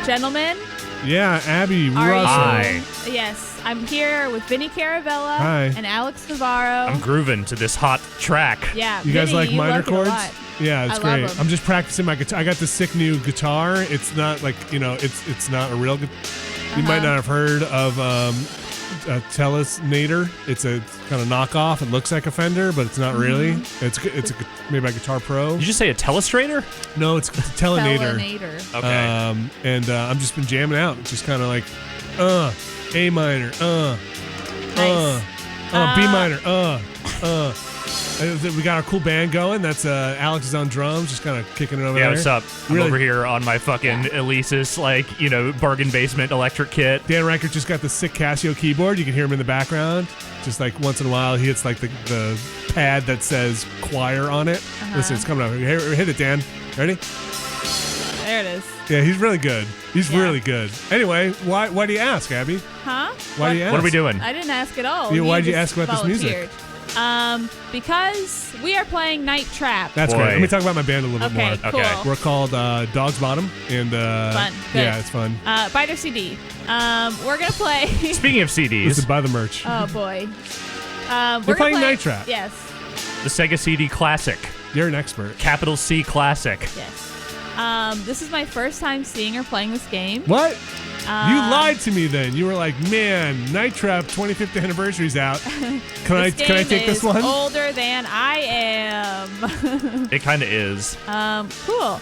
Gentlemen. Yeah, Abby Are Russell. Hi. Yes, I'm here with Vinny Caravella Hi. and Alex Navarro. I'm grooving to this hot track. Yeah, You guys Vinny, like you minor like it a chords? lot. Yeah, it's I love great. 'em. I'm just practicing my guitar. I got this sick new guitar. It's not like, it's not a real guitar. You might not have heard of a Telesnator. It's a kind of knockoff. It looks like a Fender, but it's not really. It's made by Guitar Pro. Did you just say a telestrator? No, it's a Telenator. Telenator. Okay. I've just been jamming out. It's just kind of like, A minor, Nice. B minor, We got our cool band going. That's Alex is on drums, just kind of kicking it over there. Yeah, what's up? I'm Really- over here on my fucking Alesis, bargain basement electric kit. Dan Reichert just got the sick Casio keyboard. You can hear him in the background. Just like once in a while, he hits like the pad that says choir on it. Listen, it's coming up. Hit it, Dan. Ready? There it is. Yeah, he's really good. He's Yeah. really good. Anyway, why do you ask, Abby? Huh? Why do you ask? What are we doing? I didn't ask at all. Yeah, why'd you just ask about this music? volunteered. Because we are playing Night Trap. That's Boy. great. Let me talk about my band a little bit Okay, more. cool. Okay. We're called Dog's Bottom, and Fun. Good. yeah, it's fun. Buy their CD. We're gonna play. Speaking of CDs, Listen, buy the merch. Oh boy. You're playing Night Trap. Yes. the Sega CD Classic, You're an expert. capital C Classic. Yes. This is my first time seeing or playing this game. What? You lied to me then. You were like, man, Night Trap 25th anniversary's out. Can I take this one? Older than I am. It kind of is. Cool.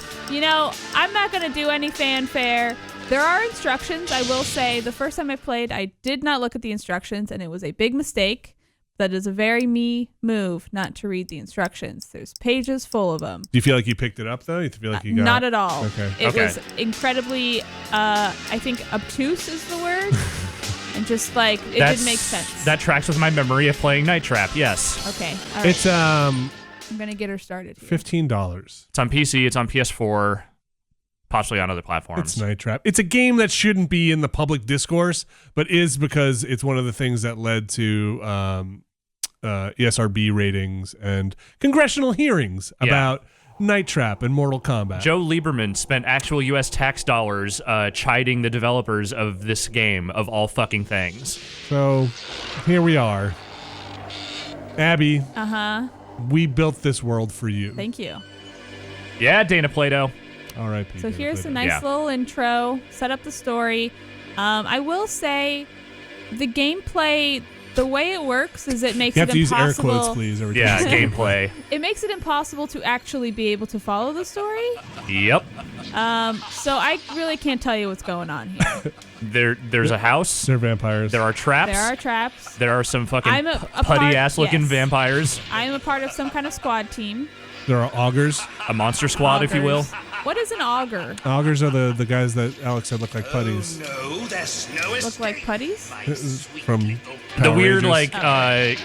I'm not gonna do any fanfare. There are instructions. I will say the first time I played, I did not look at the instructions, and it was a big mistake. That is a very me move not to read the instructions. There's pages full of them. Do you feel like you picked it up, though? You feel like you got Not at all. Okay. It Okay. was incredibly, I think obtuse is the word. And just like, it didn't make sense. That tracks with my memory of playing Night Trap. Yes. Okay. All right. It's I'm going to get her started here. $15. It's on PC. It's on PS4. Possibly on other platforms. It's Night Trap. It's a game that shouldn't be in the public discourse, but is because it's one of the things that led to ESRB ratings and congressional hearings about Night Trap and Mortal Kombat. Joe Lieberman spent actual U.S. tax dollars chiding the developers of this game, of all fucking things. So here we are. Abby, we built this world for you. Thank you. Yeah, Dana Plato. All right, So here's a a nice Yeah. little intro, set up the story. I will say the gameplay, the way it works is it makes You it have to use air impossible. quotes, please. Every Yeah, time. gameplay. It makes it impossible to actually be able to follow the story. Yep. So I really can't tell you what's going on here. There's a house. They're vampires. There are traps. There are traps. There are some fucking I'm a part- putty-ass-looking yes. vampires. I am a part of some kind of squad team. There are augurs. A monster squad, if you will. Augurs. What is an augur? Augurs are the guys that Alex said look like putties. No, there's no Look like putties? From The Power weird, Rangers.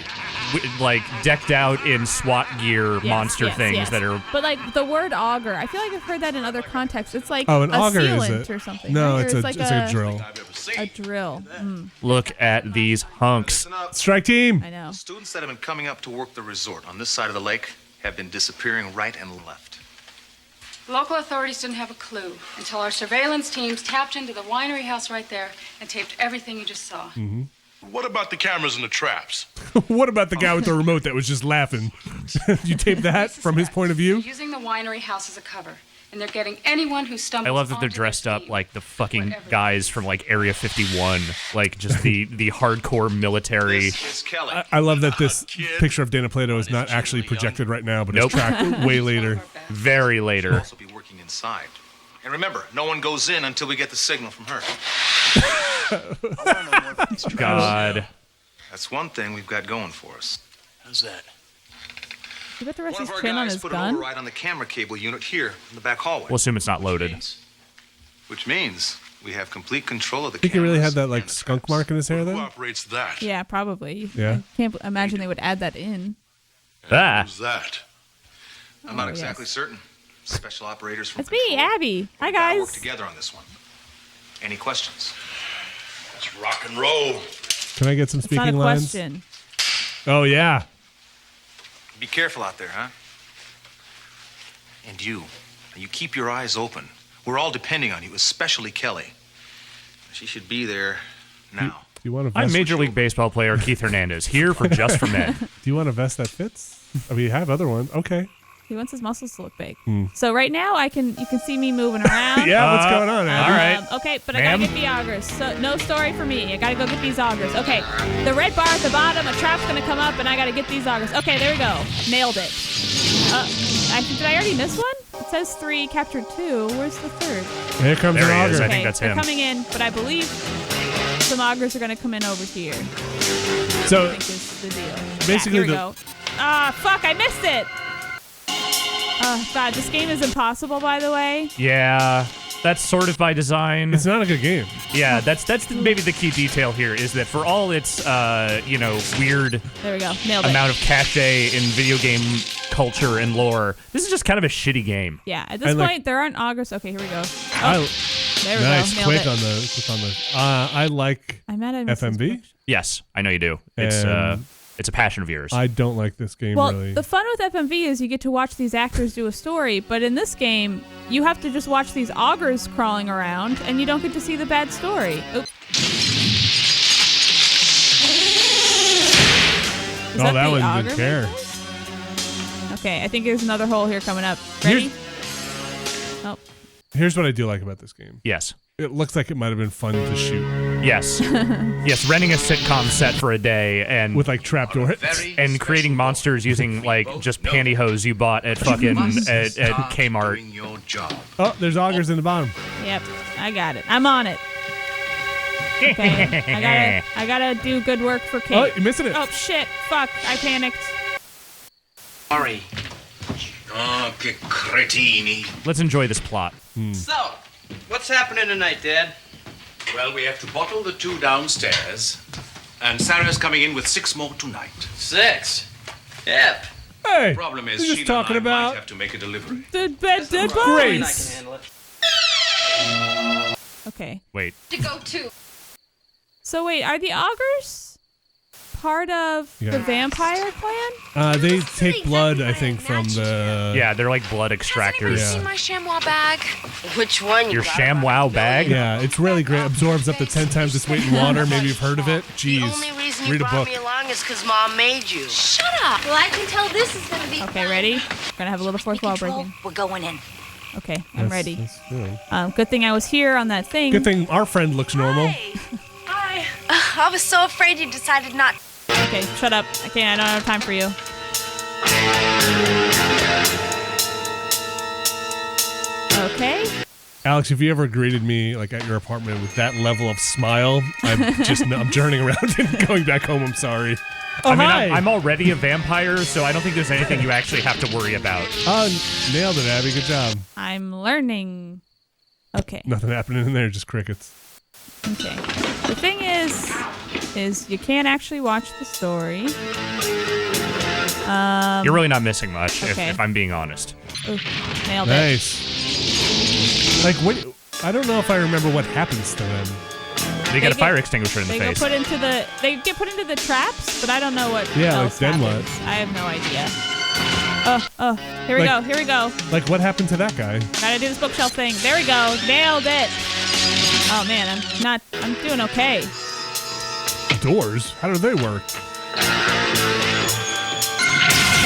like decked out in SWAT gear Yes, monster yes, things yes. that are. But like the word auger, I feel like I've heard that in other contexts. It's like Oh, an a auger is sealant it? or something. No, right? it's Or a like drill. A drill. Look at these hunks. Strike team. I know. Students that have been coming up to work the resort on this side of the lake have been disappearing right and left. Local authorities didn't have a clue until our surveillance teams tapped into the winery house right there and taped everything you just saw. What about the cameras and the traps? What about the guy with the remote that was just laughing? You tape that from his point of view? They're using the winery house as a cover, and they're getting anyone who stumbles I love that they're onto dressed their up team, like the fucking wherever. guys from like Area 51, like just the hardcore military. This is Kelly. I love that this Kid. picture of Dana Plato is not actually projected right now, but Nope. it's tracked way later. Very We'll later. also be working inside. And remember, no one goes in until we get the signal from her. God. That's one thing we've got going for us. How's that? You got the rest One of of his our chin on guys his put an gun? override on the camera cable unit here in the back hallway. We'll assume it's not loaded. Which means we have complete control of the I think he really cameras had that like and the skunk traps. mark in his hair Who then. operates that? Yeah, probably. Yeah. I can't imagine they would add that in. Ah. Who's that? I'm not Oh, exactly yes. certain. Special operators from It's me, Control. Abby. Hi, We gotta work guys. together on this one. Any questions? Let's rock and roll. Can I get some It's not a speaking lines? question. Oh yeah. Be careful out there, huh? And you keep your eyes open. We're all depending on you, especially Kelly. She should be there now. Do you want a vest? I'm Major League Baseball player Keith Hernandez, here for Just for Men. Do you want a vest that fits? I mean, you have other ones. Okay. He wants his muscles to look big. So right now you can see me moving around. Yeah, what's going on, Abby? All right. Okay, but I gotta get the augers. So no story for me. I gotta go get these augers. Okay, the red bar at the bottom, a trap's gonna come up, and I gotta get these augers. Okay, there we go. Nailed it. Did I already miss one? It says 3, captured 2. Where's the third? Here comes There an he auger. is. I Okay, think that's they're him. coming in, but I believe some augers are gonna come in over here. So I think is the deal. basically here we the- go. Ah, fuck! I missed it. Oh God, this game is impossible. By the way. Yeah, that's sort of by design. it's not a good game. Yeah, that's maybe the key detail here is that for all its weird There we go. Nailed it. amount of cachet in video game culture and lore, this is just kind of a shitty game. Yeah, at this And, like- point, there aren't augers. Okay, here we go. Oh, I, there we nice, go. Nailed quick it. on the. I like I'm mad I missed this FMV. picture. Yes, I know you do. It's a passion of yours. I don't like this game Well, really. the fun with FMV is you get to watch these actors do a story, but in this game, you have to just watch these augers crawling around, and you don't get to see the bad story. Oop. Is Oh, that the one auger didn't care. movement? Okay, I think there's another hole here coming up. Ready? Oh, Here's what I do like about this game. yes. It looks like it might have been fun to shoot Yes. Yes, renting a sitcom set for a day and with like trapdoor. and creating monsters using like just pantyhose you bought at fucking at Kmart. Doing your job. Oh, there's augers in the bottom. yep, I got it. I'm on it. Okay, I gotta do good work for Kate. Oh, you're missing it. Oh shit! Fuck! I panicked. Sorry. Oh, che cretini. Let's enjoy this plot. So, what's happening tonight, Dad? Well, we have to bottle the 2 downstairs, and Sarah's coming in with 6 more tonight. 6. Yep. Hey, Problem is, we're just Sheila talking and I about. might have to make a delivery. Dead bodies. I can Grace. handle it. Okay. Wait. To go too. So wait, are the augers part of Yeah. the vampire clan? They take blood, I think, from the. Yeah, they're like blood extractors. Yeah. See my chamois bag? Which one? Your ShamWow bag? Yeah, it's really great. Absorbs up to 10 times its weight in water. Maybe you've heard of it. The Jeez. only reason you Read a brought book. me along is because Mom made you. Shut up. Well, I can tell this is going to be Okay, ready? We're gonna have a little fourth wall breaking. We're going in. Okay, I'm ready. That's good. Good thing I was here on that thing. Good thing our friend looks normal. Hi. I was so afraid you decided not. Okay, shut up. I don't have time for you. Okay. Alex, if you ever greeted me like at your apartment with that level of smile, I'm turning around and going back home. I'm sorry. Oh, I mean, hi. I'm already a vampire, so I don't think there's anything you actually have to worry about. Nailed it, Abby. Good job. I'm learning. Okay. Nothing happening in there, just crickets. Okay. The thing is you can't actually watch the story. You're really not missing much, okay. if I'm being honest. Ooh, nailed it. Nice. Like what? I don't know if I remember what happens to them. They get a get- fire extinguisher in the They face. they get put into the traps, but I don't know what Yeah, else like then what? happens. I have no idea. Here we Like- go. Here we go. Like what happened to that guy? Gotta do this bookshelf thing. There we go. Nailed it. Oh man, I'm doing okay. Doors? How do they work?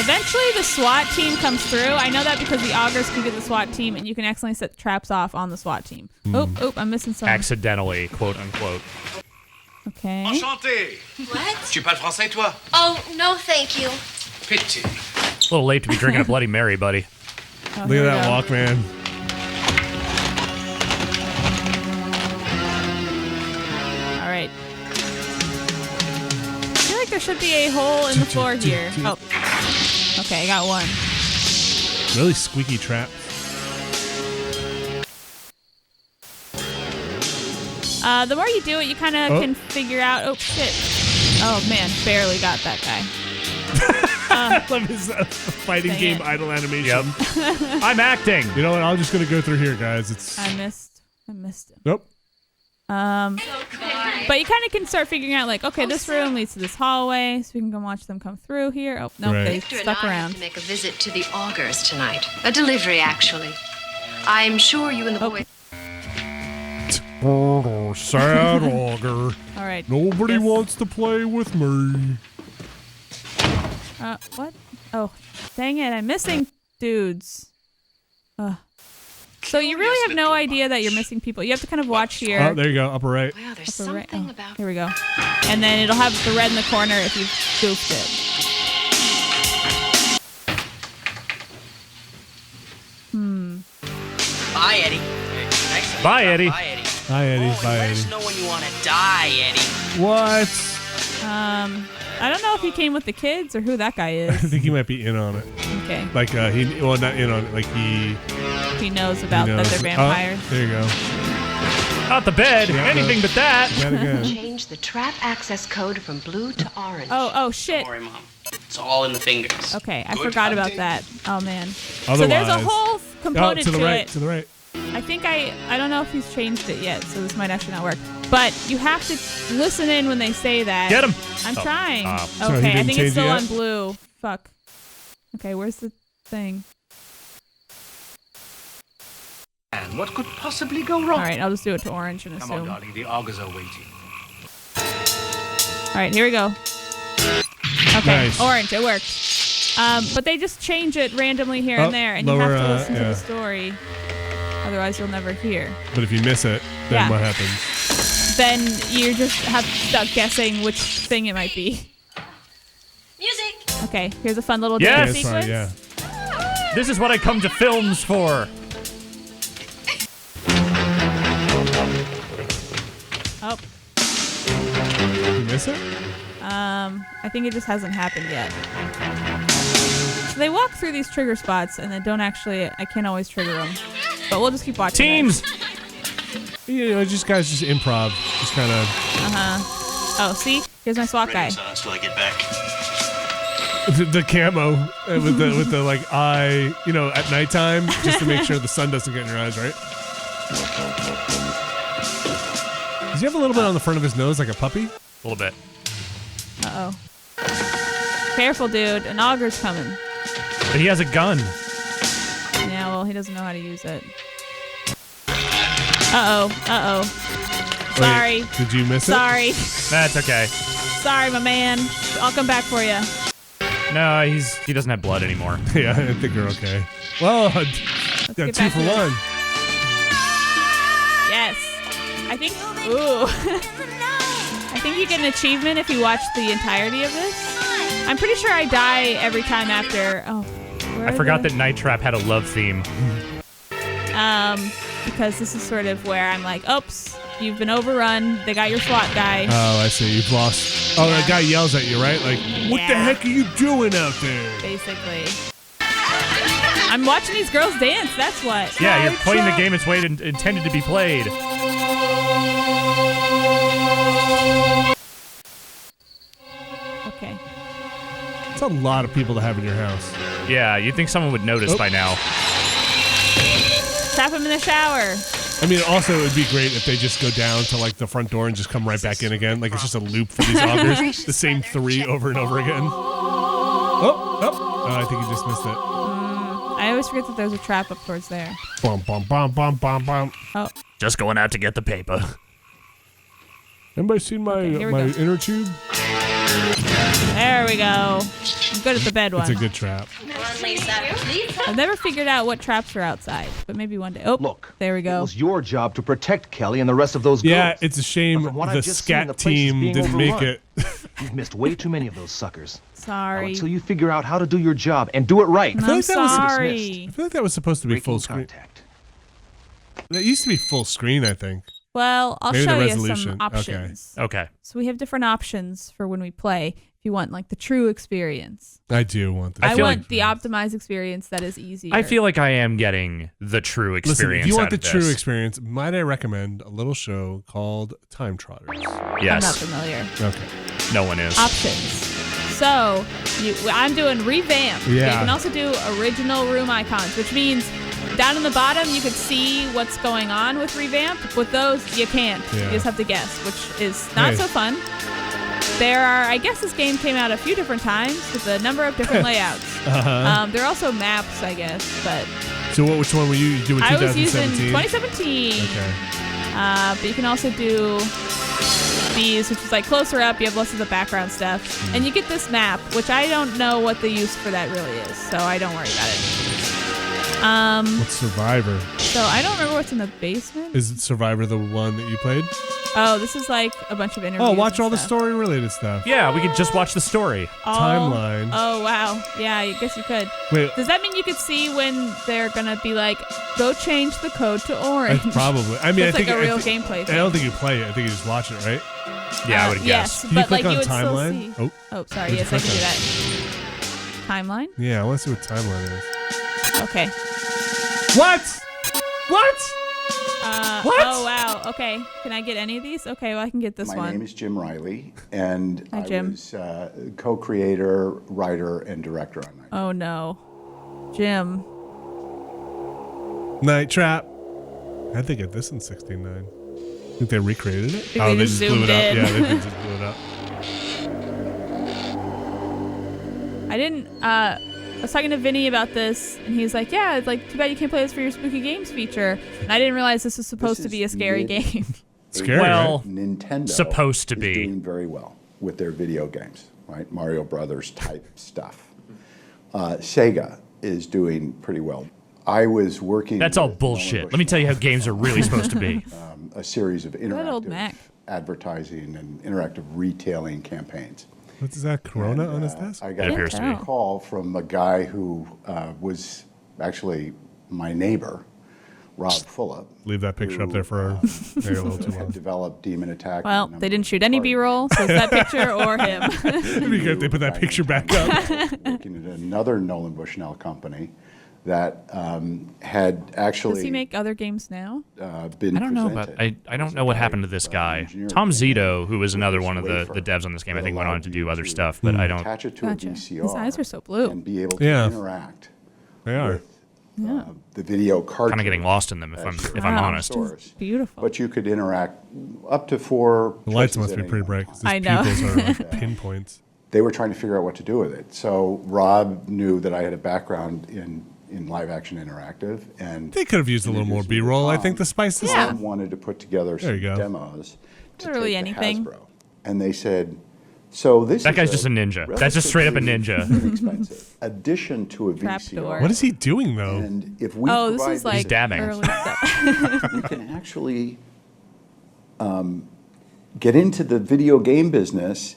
Eventually the SWAT team comes through. I know that because the augurs can get the SWAT team and you can accidentally set traps off on the SWAT team. Oh, I'm missing some. Accidentally, quote unquote. Okay. Enchanté. What? Tu parles français, toi? Oh, no, thank you. Pity. A little late to be drinking a Bloody Mary, buddy. Oh, Look here at we that go. walk, man. All right. I feel like there should be a hole in the floor here. Oh. Okay, I got one. Really squeaky traps. The more you do it, you kind of can figure out. Oh shit! Oh man, barely got that guy. I love his fighting Dang game it. idle animation. Yep. I'm acting. You know what? I'm just gonna go through here, guys. It's I missed him. nope. But you kind of can start figuring out like, okay, this room leads to this hallway, so we can go watch them come through here. Oh no, Right. they Victor and stuck I around. have to make a visit to the augers tonight. A delivery, actually. I'm sure you and the boy. Sad auger. All right. Nobody Yes. wants to play with me. What? Oh, dang it. I'm missing dudes. So you really have no idea that you're missing people. You have to kind of watch here. Oh, there you go. Upper right. Wow, there's Upper right. something about. Here we go. And then it'll have the red in the corner if you goofed it. Bye, Eddie. Bye, Eddie. Bye, Eddie. Hi, Eddie. Oh, Bye, let Eddie. us know when you want to die, Eddie. What? I don't know if he came with the kids or who that guy I is. think he might be in on it. Okay. Like, not in on it. Like, he He knows about knows. that they're vampires. Oh, there you go. Not the bed. Yeah, Anything no. but that. That again. Change the trap access code from blue to orange. Oh, shit. Don't worry, Mom. It's all in the fingers. Okay, I forgot about that. Oh, man. So Otherwise, there's a whole component to the right. it. To the right. I think I don't know if he's changed it yet, so this might actually not work. But you have to listen in when they say that. Get him. I'm trying. So he Okay, I didn't think change it's still it yet? on blue. Fuck. Okay, where's the thing? And what could possibly go wrong? All right, I'll just do it to orange and Come on, assume. All darling. The augurs are waiting. right, here we go. Okay, Nice. orange, it worked. But they just change it randomly here Oh, and there, and lower, you have to listen to yeah. the story. Otherwise, you'll never hear. But if you miss it, then Yeah. what happens? Then you just have stuck guessing which thing it might be. Music. Okay, here's a fun little Yes. dance That's right, sequence. yeah. This is what I come to films for. Oh, Did you miss it? I think it just hasn't happened yet. So they walk through these trigger spots and then don't actually. I can't always trigger them, but we'll just keep watching. Teams. You know, just guys, just improv. Just kind of. Oh, see, here's my SWAT guy. Until I get back. The camo with the like eye, you know, at nighttime, just to make sure the sun doesn't get in your eyes, right? Does he have a little bit on the front of his nose like a puppy? A little bit. Uh oh. Careful, dude. An auger's coming. But he has a gun. Yeah, well, he doesn't know how to use it. Uh oh. Sorry. Wait, did you miss Sorry. That's okay. Sorry, my man. I'll come back for you. No, he doesn't have blood anymore. it? Yeah, I think you're okay. Well, got get 2 back for to this. 1. Yes. I think. Ooh. I think you get an achievement if you watch the entirety of this. I'm pretty sure I die every time after. Oh. where I are forgot the- that Night Trap had a love theme. Because this is sort of where I'm like, oops, you've been overrun. They got your SWAT guy. Oh, I see. You've lost. Oh, that guy yells at you, right? Like, what the Yeah. heck are you doing out there? Basically. I'm watching these girls dance. That's what. Yeah, you're Night playing the Trap. game its way intended to be played. Okay. It's a lot of people to have in your house. Yeah, you'd think someone would notice Oh. by now. Tap him in the shower. I mean, also, it would be great if they just go down to, like, the front door and just come right back in again. Like, it's just a loop for these augers. The same 3 over and over again. Oh, I think you just missed it. I always forget that there's a trap up towards there. Bum, bum, bum, bum, bum, bum. Oh, Just going out to get the paper. Anybody seen my Okay, here we my go. inner tube? there we go. I'm good at the bed one. It's a good trap. I've never figured out what traps are outside, but maybe one day. Oh, Look, there we it go. was your job to protect Kelly and the rest of those girls. Yeah, it's a shame From what the I've just seen, scat the place is team being didn't make overrun. it. You've missed way too many of those suckers. Now, Sorry. until you figure out how to do your job and do it right. feel I'm like that was sorry. I feel like that was supposed to be Breaking full screen. contact. That used to be full screen, I think. Well, I'll Maybe the show you resolution. some options. Okay. So we have different options for when we play. If you want like the true experience, I do want that. I feel want like- the optimized experience that is easier. I feel like I am getting the true experience. Listen, if you want out the of true this. experience, might I recommend a little show called Time Trotters? I'm not Yes. familiar. Okay. No one is. Options. So I'm doing revamp. Yeah. You can also do original room icons, which means down in the bottom you can see what's going on with revamp. With those, you can't. Yeah. You just have to guess, which is not Hey. so fun. There are, I guess this game came out a few different times with a number of different layouts. There are also maps, I guess, but So which one were you doing? I was using 2017. 2017. Okay. But you can also do these, which is like closer up. You have less of the background stuff. And you get this map, which I don't know what the use for that really is, so I don't worry about it. What's Survivor? So I don't remember what's in the basement. Is it Survivor the one that you played? Oh, this is like a bunch of interviews. Oh, watch and all the stuff. story-related stuff. Yeah, we could just watch the story. Timeline. Oh, wow. Yeah, I guess you could. Wait. Does that mean you could see when they're going to be like, go change the code to orange? Probably. I mean, It's I think like a real I gameplay thing. I don't think you play it. I think you just watch it, right? Yeah, I would yes, guess. Can but you click like on you would timeline? still see. Oh, sorry. Yes, I can do that. Timeline? Yeah, I want to see what timeline is. Okay. What? What? What? Oh, wow. Okay. Can I get any of these? Okay, well, I can get this one. My name is Jim Riley, and Hi, I Jim. was co-creator, writer, and director on Night. Oh, no. Jim. Night Trap. How'd they get this in 69? Think they recreated it? They just blew zoomed it up. in. Yeah, they just blew it up. I didn't, I was talking to Vinny about this, and he's like, yeah, it's like, too bad you can't play this for your Spooky Games feature. And I didn't realize this was supposed to be a scary game. Scary, well, right? Nintendo supposed to is be. doing very well with their video games, right? Mario Brothers type stuff. Sega is doing pretty well. I was working. That's all with bullshit. Nolan Let me tell you how games are really supposed to be. a series of old interactive Mac. advertising and interactive retailing campaigns. What's that, Corona And, on his desk? I got It appears to a be. call from a guy who was actually my neighbor, Rob Fulop. Leave that picture up there for maybe a little too long. Had developed Demon Attack. Well, they didn't shoot any B-roll, so it's that picture or him. It'd be good if they put that picture back up. Working at another Nolan Bushnell company that had actually Does he make other games now? been I don't know about. presented. I don't know what happened to this guy. Tom Zito, who was another one of the devs on this game, I think went on to do other stuff, but I don't. Attach it to Gotcha. a VCR. His eyes are so blue. And be able to Yeah. interact. They are. Yeah. The video cartridge. Kind of getting lost in them, if I'm Wow. honest. Source. Beautiful. But you could interact up to 4. The lights choices must at be any pretty one bright time. because I these know. pupils are like pinpoints. They were trying to figure out what to do with it. So Rob knew that I had a background in live action interactive, and They could have used a little more B-roll, I think, to spice this Yeah. up. Tom wanted to put together There you some go. demos to Literally take anything. to Hasbro. And they said, so this That is guy's just a ninja. That's just straight up a relatively ninja. inexpensive addition to a Trapdoor. VCR. What is he doing, though? And if we Oh, this provide is like dabbing. early stuff. we can actually get into the video game business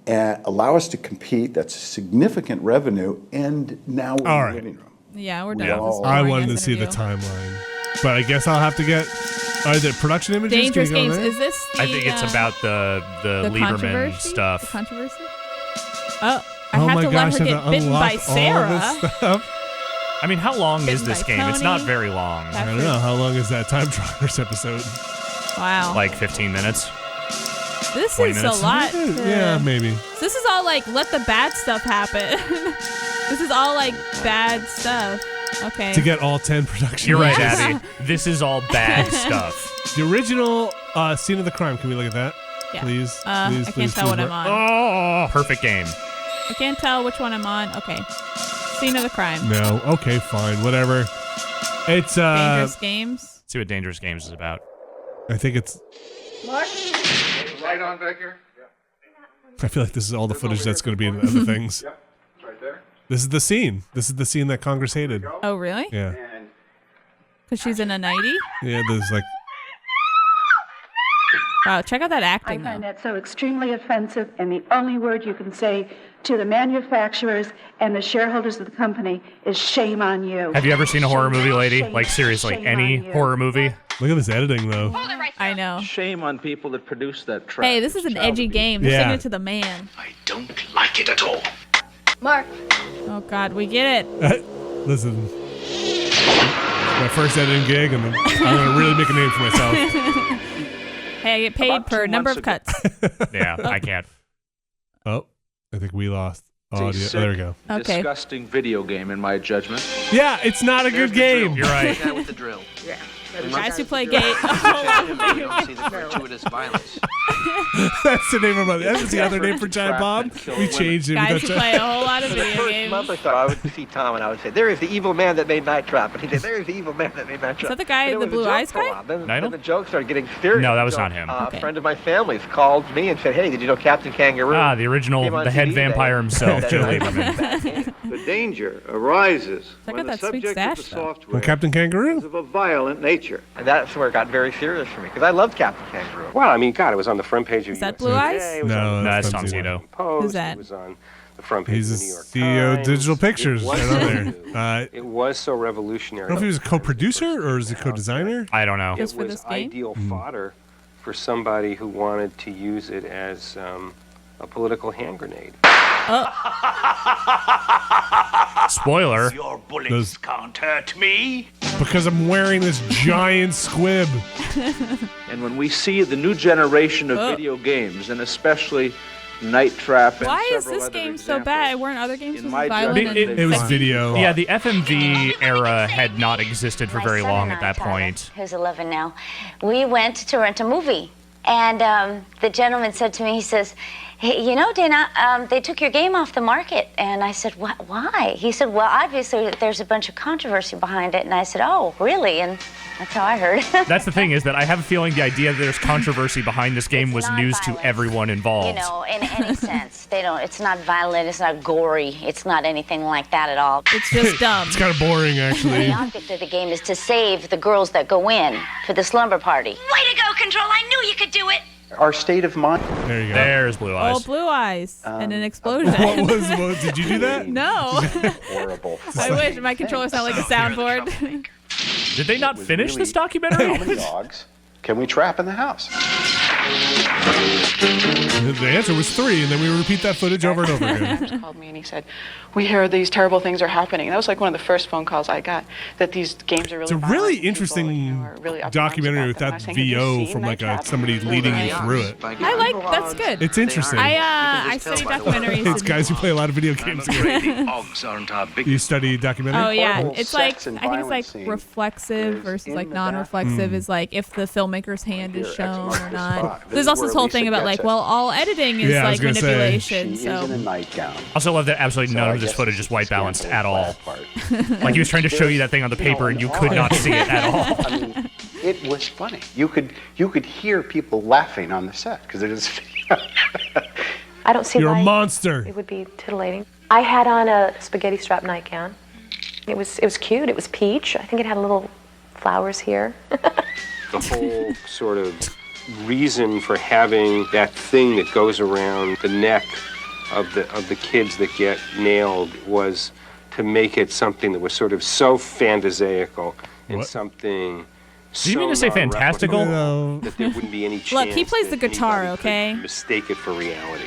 and allow us to compete. That's significant revenue, and now we're All in right. the living room. Yeah, we're done Yeah. with this. I boring wanted to ass see the interview. timeline. But I guess I'll have to get the production images. Can Dangerous you go Games. there? Is this the, I think it's about the Lieberman controversy? The stuff. controversy? Oh, I Oh have my to gosh, let her I have get to bitten by unlock all of Sarah. this stuff. I mean, how long is Bitten this by game? It's not Tony. very long. I don't know. How long is that Time Travelers episode? Wow. Like 15 minutes. This 20 is minutes? a lot. Yeah, maybe. This is all like, let the bad stuff happen. This is all like bad stuff. Okay. To get all 10 production You're right, images. Abby. This is all bad stuff. The original scene of the crime. Can we look at that? Yeah. Please, please, I please, can't tell what please. I'm on. Oh, perfect game. I can't tell which one I'm on. Okay. Scene of the crime. No. Okay, fine. Whatever. It's Dangerous Games. Let's see what Dangerous Games is about. I think it's. Right on back here? I feel like this is all the footage that's going to be in other things. Yep, it's right there. This is the scene. This is the scene that Congress hated. Oh, really? Yeah. Because she's in a 90? Yeah, there's like. Wow, check out that I acting, find though. that so extremely offensive, and the only word you can say to the manufacturers and the shareholders of the company is shame on you. Have you ever seen a horror movie, lady? Shame, Like, seriously, shame any on you. horror movie? Look at this editing, though. I know. Shame on people that produce that trash. Hey, this is an edgy game. They're Yeah. singing it to the man. I don't like it at all. Mark. Oh, God, we get it. Listen. My first editing gig, and I'm going to really make a name for myself. Hey, I get paid About per 2 number of months cuts. Yeah, I can't. Oh, I think we lost It's a audio. sick, There we go. Okay. disgusting video game, in my judgment. Yeah, it's not a good game. You're right. The guy with the drill. Guys who play gay. You don't see the gratuitous violence. That's the name of my. That was the other name for Giant Bob. We changed it. Guys who play a whole lot of For the video first games. month or so, I would see Tom and I would say, "There is the evil man that made Night Trap," and he'd say, "There is the evil man that made Night Trap." Is that the guy, And it the was a blue joke eyes for a guy? while. Then Nidal? the joke started getting serious. No, that was So, not him. A friend of my family's called me and said, "Hey, did you know Captain Kangaroo?" Ah, the original, came on the head TV vampire today?" himself, That Joe night. Lieberman. The danger arises Check when out the that sweet subject stash, of the though. software From Captain Kangaroo. is of a violent nature. And that's where it got very serious for me because I loved Captain Kangaroo. Well, I mean, God, it was on the front page of Is that USA Blue Eyes? Today, it was No, on the that's Tom Tom Zito. Post. Who's that? It was on the front page He's of the the New York CEO of Times. Digital Pictures. It was, Right on there. it was so I revolutionary. don't know if he was a co-producer or is he co-designer. I don't know. Just It for was this game? ideal fodder for somebody who wanted to use it as a political hand grenade. Spoiler. Your bullets Those- can't hurt me. Because I'm wearing this giant squib. And when we see the new generation of Oh. video games, and especially Night Trap and Why is several this other game so examples, bad? Weren't other games in just my violent? judgment, and It was sexy? video. Yeah, the FMV era had not existed for very long at that point. Who's 11 now. We went to rent a movie, and the gentleman said to me, he says, "Hey, you know, Dana, they took your game off the market." And I said, why? He said, well, obviously there's a bunch of controversy behind it. And I said, oh, really? And that's how I heard. That's the thing, is that I have a feeling the idea that there's controversy behind this game was news to everyone involved. You know, in any sense. It's not violent, it's not gory, it's not anything like that at all. It's just dumb. It's kind of boring, actually. The object of the game is to save the girls that go in for the slumber party. Way to go, Control. I knew you could do it. Our state of mind. There you go. There's Blue Eyes. Oh, blue eyes and an explosion. What did you do that? No. Horrible. I wish my controller sounded like a soundboard. Did they not finish this documentary? How many dogs can we trap in the house? The answer was 3, and then we repeat that footage over and over again. He called me and he said, "We hear these terrible things are happening." And that was like one of the first phone calls I got, that these games are really It's a violent, really people, interesting really up in arms documentary about with them. that I was saying, "Have you VO seen from Night like Trap?" somebody leading you through it. I like, that's good. It's interesting. I study documentaries. It's guys who play a lot of video games. Ogs aren't our big. You study documentary? Oh yeah, Horrible it's like sex and I think it's violence like scene reflexive versus in like the non-reflexive bathroom. is like if the filmmaker's hand is Here, X shown marks or the not. spot. This There's is also where this whole Lisa thing about like, gets it. well, all editing is Yeah, I was like gonna say. manipulation. She is in a So nightgown. Also love that absolutely So none I of this guess footage it's is white balanced at all. part. Like he was trying to show you that thing on the paper and you could not see it at all. I mean, it was funny. You could hear people laughing on the set because it is. I don't see You're why a monster. it would be titillating. I had on a spaghetti strap nightgown. It was cute. It was peach. I think it had little flowers here. The whole sort of reason for having that thing that goes around the neck of the kids that get nailed was to make it something that was sort of so fantasiacal and What? something. Do you mean to say fantastical? Non-replicable that there wouldn't be any chance. Look, he plays the that guitar, anybody could okay? Mistake it for reality.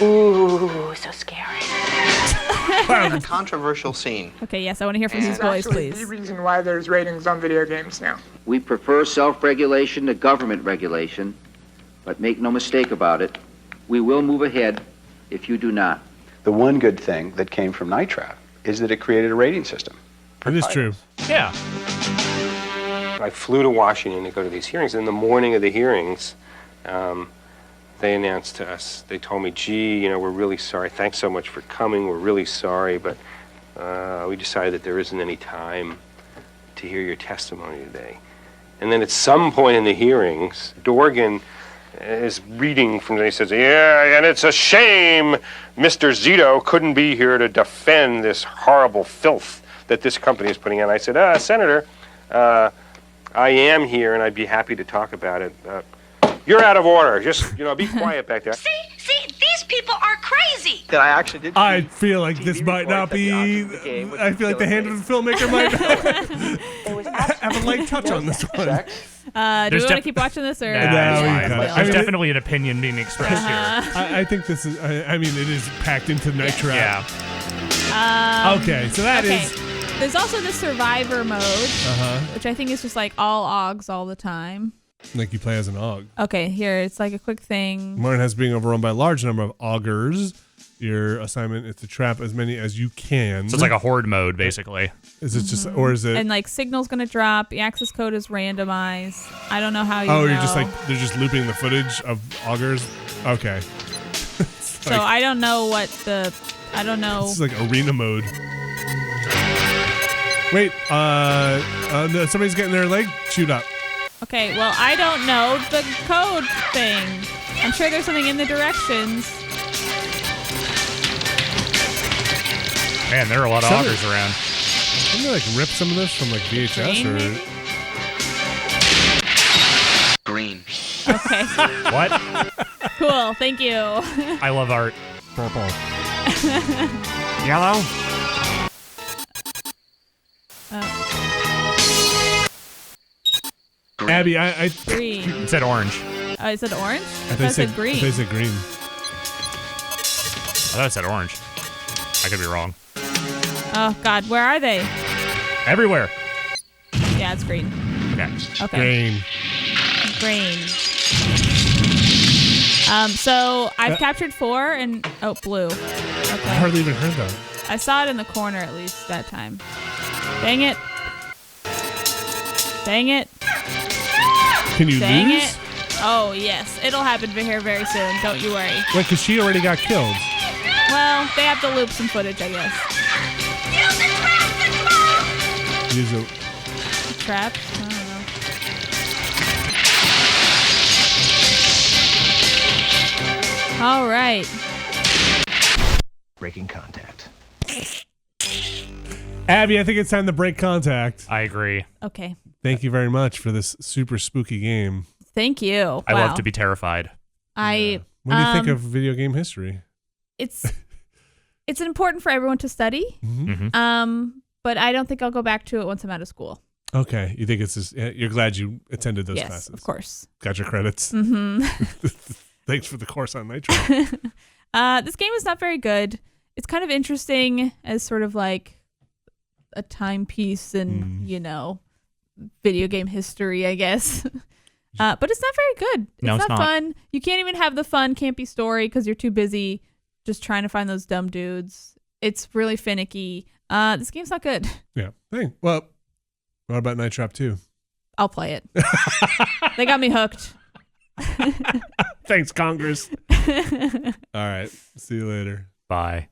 Ooh, so scary. A controversial scene. okay, yes, I want to hear from these boys, please. The reason why there's ratings on video games now. We prefer self-regulation to government regulation, but make no mistake about it, we will move ahead if you do not. The one good thing that came from Night Trap is that it created a rating system. It is true. Yeah. I flew to Washington to go to these hearings. In the morning of the hearings, they announced to us, they told me, gee, you know, we're really sorry. Thanks so much for coming. We're really sorry, but we decided that there isn't any time to hear your testimony today. And then at some point in the hearings, Dorgan is reading from, he says, yeah, and it's a shame Mr. Zito couldn't be here to defend this horrible filth that this company is putting out. I said, Senator, I am here and I'd be happy to talk about it. You're out of order. Just, be quiet back there. See, these people are crazy. That I actually did. I feel like this might not be. I feel like the hand of the filmmaker might have a light touch on this one. Do we want to keep watching this or? There's definitely an opinion being expressed here. I think this is. I mean, it is packed into Night Trap. Yeah. Okay, so that is. There's also the survivor mode, which I think is just like all Augs all the time. Like you play as an Og. Okay, here it's like a quick thing. Martin has being overrun by a large number of augurs. Your assignment is to trap as many as you can. So it's like a horde mode, basically. Is it just, or is it? And like signal's gonna drop. The access code is randomized. I don't know how you. Oh, know. you're just like they're just looping the footage of augers. Okay. So I don't know what the. I don't know. This is like arena mode. Wait, somebody's getting their leg chewed up. Okay, well I don't know the code thing. I'm sure there's something in the directions. Man, there are a lot of augers around. Didn't they like rip some of this from like VHS Green. Okay. What? Cool. Thank you. I love art. Purple. Yellow. Abby, I green. It said orange. Oh, it said orange? I thought it said green. I thought it said green. I thought it said orange. I could be wrong. Oh God, where are they? Everywhere. Yeah, it's green. Okay. Okay. Green. So I've captured 4 and blue. Okay. I hardly even heard that. I saw it in the corner at least that time. Dang it. Dang it. Can you Dang lose? it. Oh yes, it'll happen here very soon. Don't you worry. Wait, because she already got killed. Well, they have to loop some footage, I guess. Use a trap. I don't know. All right. Breaking contact. Abby, I think it's time to break contact. I agree. Okay. Thank you very much for this super spooky game. Thank you. I love to be terrified. What do you think of video game history? It's important for everyone to study. Mm-hmm. But I don't think I'll go back to it once I'm out of school. Okay. You think it's just, you're glad you attended those yes, classes? Of course. Got your credits. Mm-hmm. Thanks for the course on Nitro. This game is not very good. It's kind of interesting as sort of like a timepiece in, video game history, I guess. But it's not very good. It's not fun. You can't even have the fun campy story because you're too busy just trying to find those dumb dudes. It's really finicky. This game's not good. Yeah. Hey, well, what about Night Trap 2? I'll play it. They got me hooked. Thanks, Congress. All right. See you later. Bye.